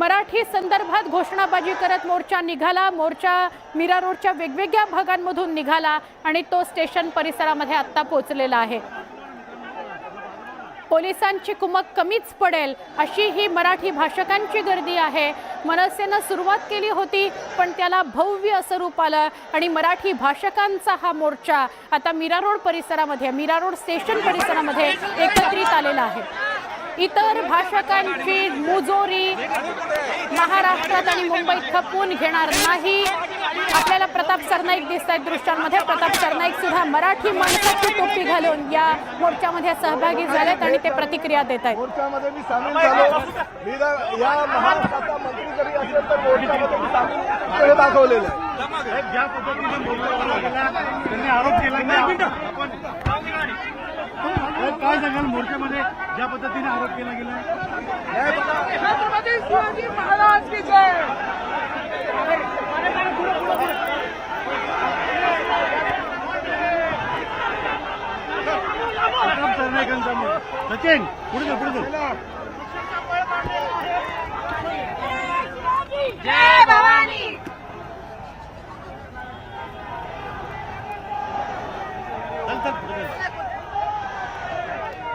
मराठी संदर्भात घोषणाबाजी करत मोर्चा निघाला। मोर्चा मीरा रोडच्या वेगवेगळ्या भागांमधून निघाला आणि तो स्टेशन परिसरामध्ये आता पोहोचलेला आहे। पोलिसांची कुमक कमीच पडेल अशी ही मराठी भाषकांची गर्दी आहे। मनसेने सुरुवात केली होती पण त्याला भव्य असं रूप आलं आणि मराठी भाषकांचा हा मोर्चा आता मीरा रोड परिसरामध्ये, मीरा रोड स्टेशन परिसरामध्ये एकत्रित आलेला आहे। इतर भाषकांची मुजोरी महाराष्ट्रात आणि मुंबईत खपवून घेणार नाही। आपल्याला प्रताप सरनाईक दिसतात दृश्यांमध्ये। प्रताप सरनाईक सुद्धा मराठी माणसाची टोपी घालून या मोर्चामध्ये सहभागी झालेत आणि ते प्रतिक्रिया देत आहेत। मोर्चामध्ये मी सामील झालो। मी या महाराष्ट्राचा मंत्री जरी असेल तर मोर्चामध्ये मी सामील हे दाखवलेलं आहे। ज्या पद्धतीने मोर्चा त्यांनी आरोप केला काय सांगाल मोर्चामध्ये ज्या पद्धतीने आरोप केला गेला छत्रपती शिवाजी महाराज की जय। सचिन पुढे जय भवानी।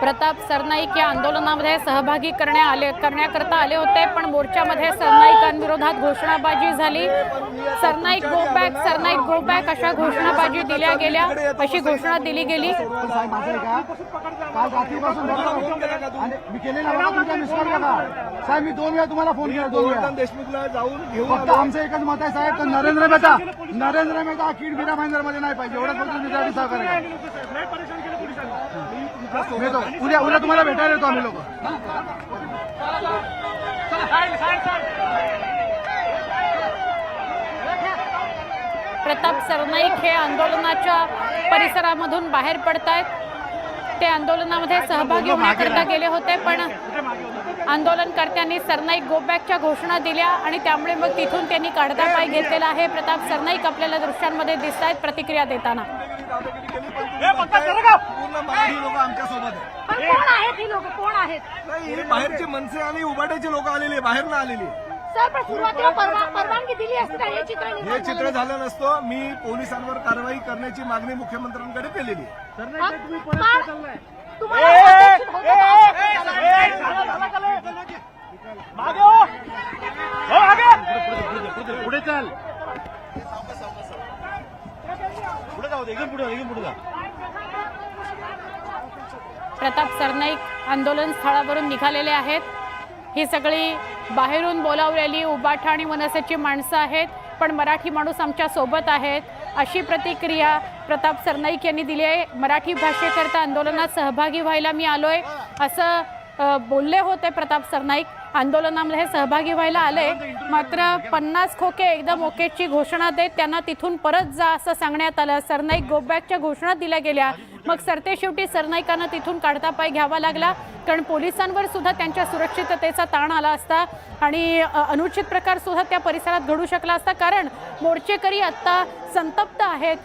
प्रताप सरनाईक या आंदोलनामध्ये सहभागी करण्याकरता आले होते पण मोर्चामध्ये सरनाईकांविरोधात घोषणाबाजी झाली। सरनाईक गो बॅक अशा घोषणाबाजी दिल्या गेल्या, अशी घोषणा दिली गेली। साहेब मी 2 वेळा तुम्हाला फोन केला, 2 वेळा देशमुखला जाऊन घेऊन फक्त आमचं एकच मत आहे साहेब, तर नरेंद्र मेहता अखिल मीरा भाईंदरमध्ये नाही पाहिजे एवढंच फक्त मी सहकार्य उद्या तुम्हाला भेटायला येतो आम्ही लोक। प्रताप सरनाईक हे आंदोलनाच्या परिसरामधून बाहेर पडतायत। ते आंदोलनामध्ये सहभागी होण्याकरता गेले होते पण आंदोलनकर्त्यांनी सरनाईक गो बॅकच्या घोषणा दिल्या आणि त्यामुळे मग तिथून त्यांनी काढता पाय घेतलेला आहे। प्रताप सरनाईक आपल्याला दृश्यांमध्ये दिसत आहेत प्रतिक्रिया देताना। पूर्ण मराठी लोक आमच्या सोबत आहेत। कोण आहेत ही लोक? कोण आहेत? नाही बाहेरचे मनसे आणि उबाटाचे लोक आलेले, बाहेर ना आलेले। सर पण सुरुवातीला परवानगी दिली असती तर हे चित्र झालं नसतं। मी पोलिसांवर कारवाई करण्याची मागणी मुख्यमंत्र्यांकडे केलेली पुढे चल पुढे जाऊ दे, एकदम पुढे जा। प्रताप सरनाईक आंदोलन स्थळावरून निघालेले आहेत। ही सगळी बाहेरून बोलावलेली उबाठा आणि मनसेची माणसं आहेत पण मराठी माणूस आमच्या सोबत आहेत अशी प्रतिक्रिया प्रताप सरनाईक यांनी दिली आहे। मराठी भाषेकरता आंदोलनात सहभागी व्हायला मी आलोय असं बोलले होते प्रताप सरनाईक। आंदोलनामध्ये सहभागी व्हायला आले मात्र 50 खोके एकदम ओकेची घोषणा देत त्यांना तिथून परत जा असं सांगण्यात आलं। सरनाईक गो बॅकच्या घोषणा दिल्या गेल्या मग सरतेशेवटी सरनाईकांना तिथून काढता पाय घ्यावा लागला कारण पोलिसांवर सुद्धा त्यांच्या सुरक्षिततेचा ताण आला असता आणि अनुचित प्रकार सुद्धा त्या परिसरात घडू शकला असता कारण मोर्चेकरी आता संतप्त आहेत।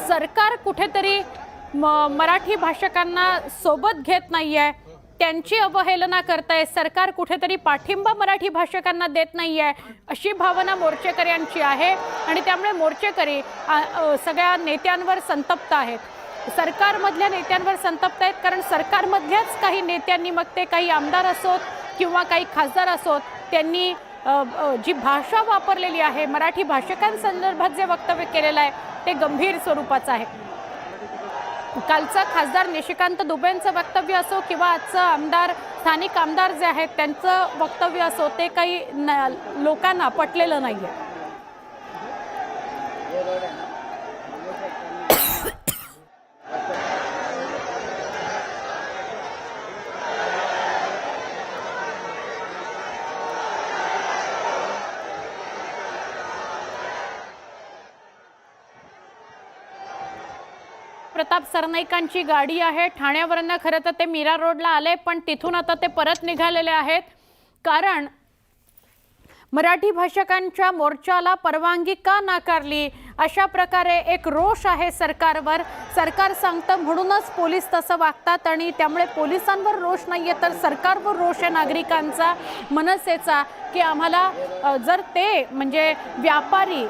सरकार कुठेतरी मराठी भाषकांना सोबत घेत नाहीये, त्यांची अवहेलना करताय। सरकार कुठेतरी पाठिंबा मराठी भाषकांना देत नाहीये अशी भावना मोर्चेकऱ्यांची आहे आणि त्यामुळे मोर्चेकरी सगळ्या नेत्यांवर संतप्त आहेत। सरकारमधल्या नेत्यांवर संतप्त आहेत कारण सरकारमधल्याच काही नेत्यांनी मग ते काही आमदार असोत किंवा काही खासदार असोत त्यांनी जी भाषा वापरलेली आहे मराठी भाषकांसंदर्भात जे वक्तव्य केलेलं आहे ते गंभीर स्वरूपाचं आहे। कालचा खासदार निशिकांत दुबेंचं वक्तव्य असो किंवा आजचं आमदार स्थानिक आमदार जे आहेत त्यांचं वक्तव्य असो ते काही लोकांना पटलेलं नाहीये। प्रताप सरनाईकांची गाडी आहे ठाण्यावरनं खरं तर ते मीरा रोडला आले पण तिथून आता ते परत निघालेले आहेत कारण मराठी भाषकांच्या मोर्चाला परवानगी का नाकारली अशा प्रकारे एक रोष आहे सरकारवर. सरकार सांगतं म्हणूनच पोलीस तसं वागतात आणि त्यामुळे पोलिसांवर रोष नाही आहे तर सरकारवर रोष आहे नागरिकांचा, मनसेचा, की आम्हाला जर ते म्हणजे व्यापारी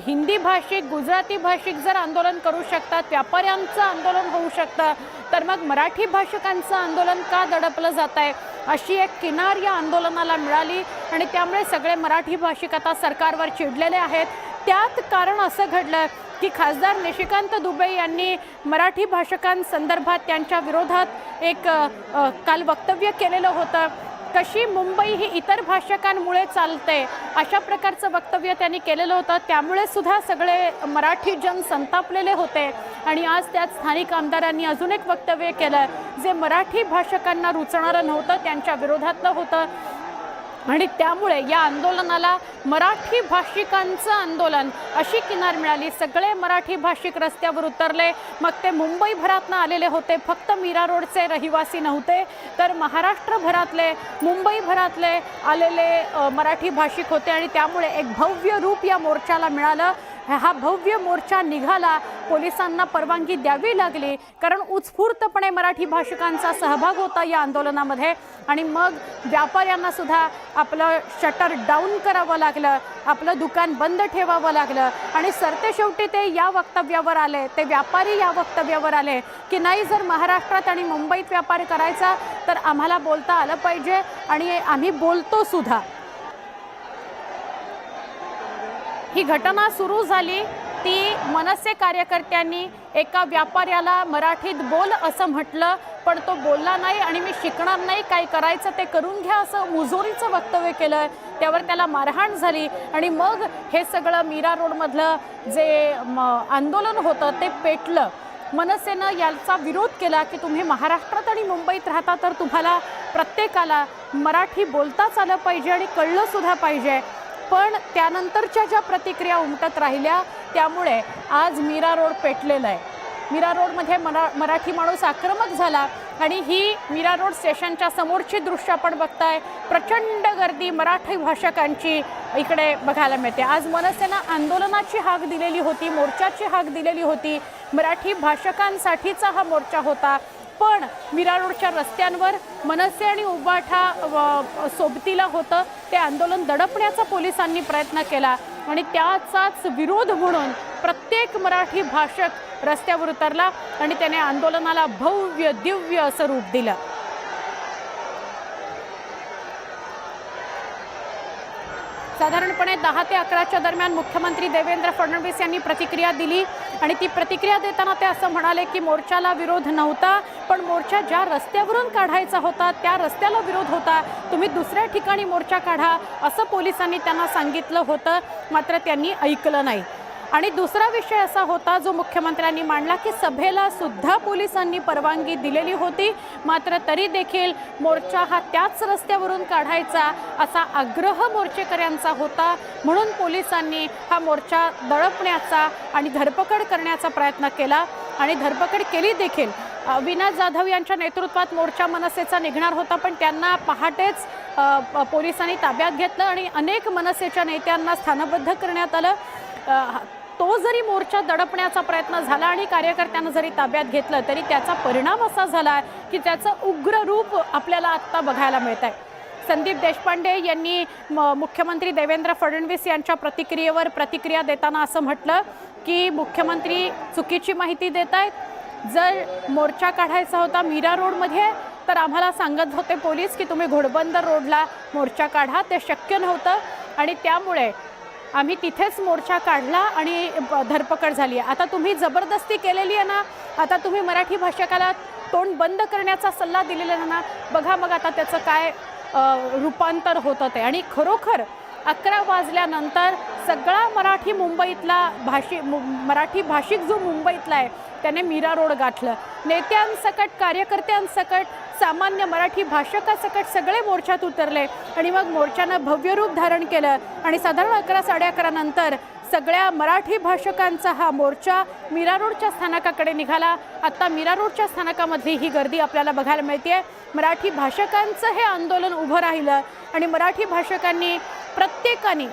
हिंदी भाषिक गुजराती भाषिक जर आंदोलन करू शकतात, व्यापाऱ्यांचं आंदोलन होऊ शकतं, तर मग मराठी भाषिकांचं आंदोलन का दडपलं जात आहे, अशी एक किनार या आंदोलनाला मिळाली. आणि त्यामुळे सगळे मराठी भाषिक आता सरकारवर चिडलेले आहेत. त्यात कारण असं घडलं की खासदार निशिकांत दुबे यांनी मराठी भाषिकांसंदर्भात त्यांच्या विरोधात एक काल वक्तव्य केलेलं होतं. कशी मुंबई ही इतर भाषिकांमुळे चालते अशा प्रकारचं वक्तव्य त्यांनी केलेलं होतं. त्यामुळे सुद्धा सगळे मराठी जन संतापलेले होते. आणि आज त्यात स्थानिक आमदारांनी अजून एक वक्तव्य केलं जे मराठी भाषिकांना रुचणारं नव्हतं, त्यांच्या विरोधातलं होतं. आणि त्यामुळे या आंदोलनाला मराठी भाषिकांचं आंदोलन अशी किनार मिळाली. सगळे मराठी भाषिक रस्त्यावर उतरले. मग ते मुंबईभरातनं आलेले होते, फक्त मीरा रोडचे रहिवासी नव्हते, तर महाराष्ट्रभरातले मुंबईभरातले आलेले मराठी भाषिक होते. आणि त्यामुळे एक भव्य रूप या मोर्चाला मिळालं. हा भव्य मोर्चा निघाला. पोलिसांना परवानगी द्यावी लागली कारण उत्स्फूर्तपणे मराठी भाषिकांचा सहभाग होता या आंदोलनामध्ये. आणि मग व्यापाऱ्यांना सुद्धा आपलं शटर डाऊन करावं लागलं, आपलं दुकान बंद ठेवावं लागलं. आणि सरतेशेवटी ते या वक्तव्यावर आले, ते व्यापारी या वक्तव्यावर आले की नाही, जर महाराष्ट्रात आणि मुंबईत व्यापार करायचा तर आम्हाला बोलता आलं पाहिजे आणि आम्ही बोलतो सुद्धा. ही घटना सुरू झाली ती मनसे कार्यकर्त्यांनी एका व्यापाऱ्याला मराठीत बोल असं म्हटलं, पण तो बोलला नाही आणि मी शिकणार नाही, काय करायचं ते करून घ्या असं मुजोरीचं वक्तव्य केलं. त्यावर त्याला मारहाण झाली. आणि मग हे सगळं मीरा रोडमधलं जे आंदोलन होतं ते पेटलं. मनसेनं याचा विरोध केला की तुम्ही महाराष्ट्रात आणि मुंबईत राहता तर तुम्हाला प्रत्येकाला मराठी बोलताच आलं पाहिजे आणि कळलं सुद्धा पाहिजे. पण त्यानंतरच्या ज्या प्रतिक्रिया उमटत राहिल्या त्यामुळे आज मीरा रोड पेटलेला आहे. मीरा रोडमध्ये मराठी माणूस आक्रमक झाला. आणि ही मीरा रोड स्टेशनच्या समोरची दृश्य आपण बघताय. प्रचंड गर्दी मराठी भाषिकांची इकडे बघायला मिळते. आज मनसेनं आंदोलनाची हाक दिलेली होती, मोर्चाची हाक दिलेली होती. मराठी भाषिकांसाठीचा हा मोर्चा होता. पण मीरा रोडच्या रस्त्यांवर मनसे आणि उबाठा सोबतीला होतं. ते आंदोलन दडपण्याचा पोलिसांनी प्रयत्न केला आणि त्याचाच विरोध म्हणून प्रत्येक मराठी भाषक रस्त्यावर उतरला आणि त्याने आंदोलनाला भव्य दिव्य असं रूप दिलं. साधारणपणे 10 ते 11च्या दरम्यान मुख्यमंत्री देवेंद्र फडणवीस यांनी प्रतिक्रिया दिली. आणि ती प्रतिक्रिया देताना ते असं म्हणाले की मोर्चाला विरोध नव्हता, पण मोर्चा ज्या रस्त्यावरून काढायचा होता त्या रस्त्याला विरोध होता. तुम्ही दुसऱ्या ठिकाणी मोर्चा काढा असं पोलिसांनी त्यांना सांगितलं होतं, मात्र त्यांनी ऐकलं नाही. आणि दुसरा विषय असा होता जो मुख्यमंत्र्यांनी मांडला की सभेला सुद्धा पोलिसांनी परवानगी दिलेली होती, मात्र तरी देखील मोर्चा हा त्याच रस्त्यावरून काढायचा असा आग्रह मोर्चेकऱ्यांचा होता. म्हणून पोलिसांनी हा मोर्चा दडपण्याचा आणि धरपकड करण्याचा प्रयत्न केला आणि धरपकड केली देखील. विनायक जाधव यांच्या नेतृत्वात मोर्चा मनसेचा निघणार होता, पण त्यांना पहाटेच पोलिसांनी ताब्यात घेतलं आणि अनेक मनसेच्या नेत्यांना स्थानबद्ध करण्यात आलं. तो जरी मोर्चा दडपण्याचा प्रयत्न झाला आणि कार्यकर्त्यांना जरी ताब्यात घेतलं तरी त्याचा परिणाम असा झाला की त्याचं उग्र रूप आपल्याला आत्ता बघायला मिळत आहे. संदीप देशपांडे यांनी मुख्यमंत्री देवेंद्र फडणवीस यांच्या प्रतिक्रियेवर प्रतिक्रिया देताना असं म्हटलं की मुख्यमंत्री चुकीची माहिती देत आहेत. जर मोर्चा काढायचा होता मीरा रोडमध्ये तर आम्हाला सांगत होते पोलीस की तुम्ही घोडबंदर रोडला मोर्चा काढा, ते शक्य नव्हतं आणि त्यामुळे आम्ही तिथेच मोर्चा काढला आणि धरपकड झाली. आता तुम्ही जबरदस्ती केलेली आहे ना, आता तुम्ही मराठी भाषिकाला तोंड बंद करण्याचा सल्ला दिलेला ना, बघा मग आता त्याचं काय रूपांतर होतं ते. आणि खरोखर 11 वाजल्यानंतर सगळा मराठी मुंबईतला मराठी भाषिक जो मुंबईतला आहे त्याने मीरा रोड गाठलं. नेत्यांसकट, कार्यकर्त्यांसकट, सामान्य मराठी भाषकासकट सगळे मोर्चात उतरले आणि मग मोर्चानं भव्य रूप धारण केलं. आणि साधारण 11, 11:30 नंतर सगळ्या मराठी भाषकांचा हा मोर्चा मीरा रोडच्या स्थानकाकडे निघाला. आता मीरा रोडच्या स्थानकामधली ही गर्दी आपल्याला बघायला मिळते. मराठी भाषकांचं हे आंदोलन उभं राहिलं आणि मराठी भाषकांनी प्रत्येकाने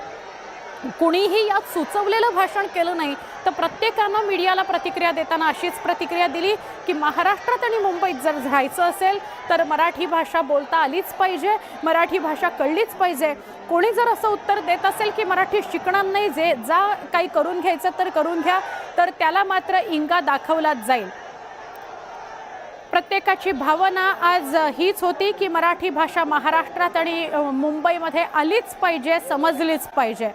कुणीही यात सुचवलेलं भाषण केलं नाही, तर प्रत्येकानं मीडियाला प्रतिक्रिया देताना अशीच प्रतिक्रिया दिली की महाराष्ट्रात आणि मुंबईत जर राहायचं असेल तर मराठी भाषा बोलता आलीच पाहिजे, मराठी भाषा कळलीच पाहिजे. कोणी जर असं उत्तर देत असेल की मराठी शिकणार नाही, जा काही करून घ्यायचं तर करून घ्या, तर त्याला मात्र इंगा दाखवलाच जाईल. प्रत्येकाची भावना आज हीच होती की मराठी भाषा महाराष्ट्रात आणि मुंबईमध्ये आलीच पाहिजे, समजलीच पाहिजे.